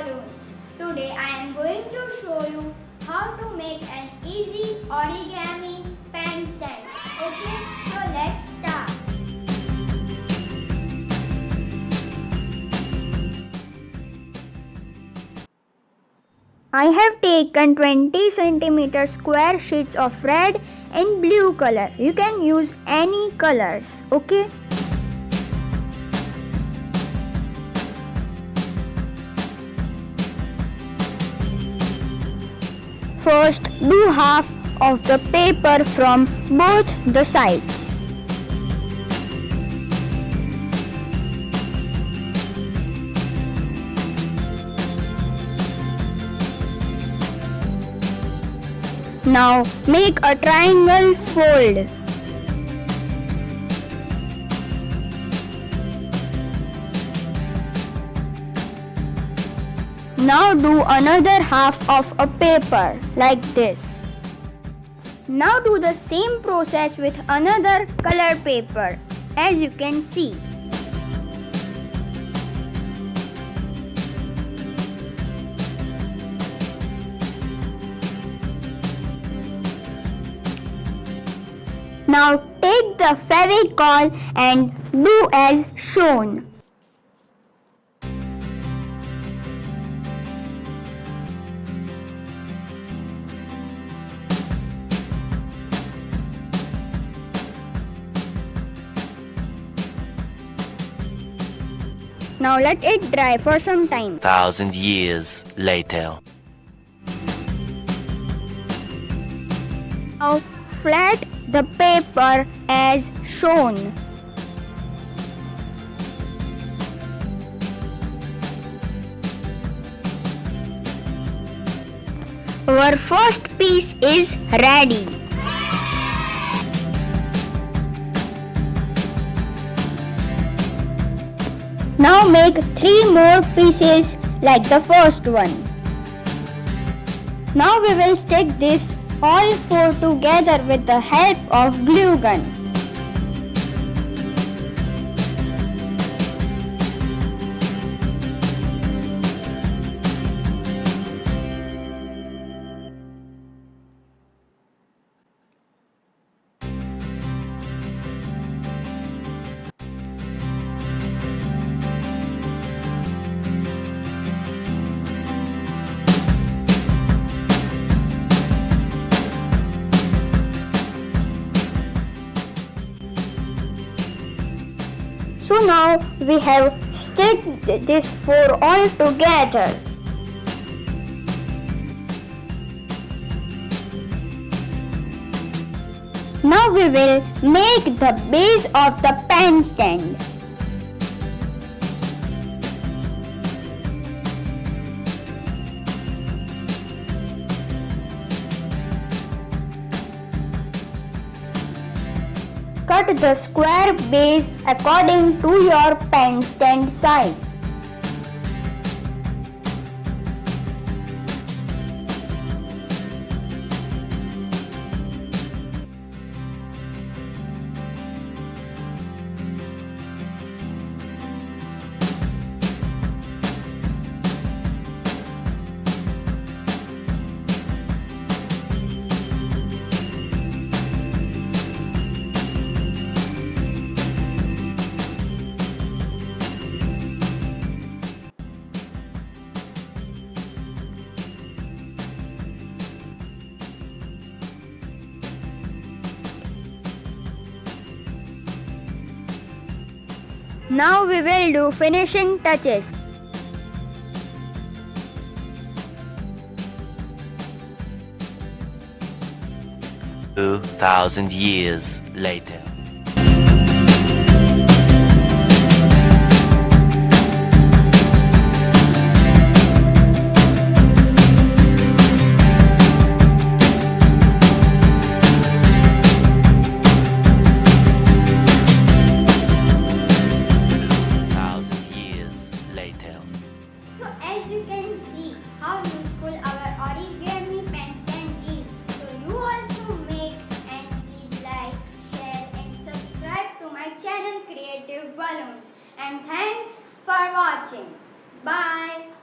balloons. Today I am going to show you how to make an easy origami pen stand. Okay, so let's start. I have taken 20 cm square sheets of red and blue color. You can use any colors, okay? First, do half of the paper from both the sides. Now make a triangle fold. Now do another half of a paper like this. Now do the same process with another color paper, as you can see. Now take the Fevicol and do as shown. Now let it dry for some time. 1,000 years later. Now flat the paper as shown. Our first piece is ready. Now make 3 more pieces like the first one. Now we will stick this all 4 together with the help of glue gun. So now we have sticked this 4 all together. Now we will make the base of the pen stand. Cut the square base according to your pen stand size. Now we will do finishing touches. Two 2,000 years later. So as you can see how useful our origami pen stand is. So you also make and please like, share and subscribe to my channel Creative Balloons. And thanks for watching. Bye.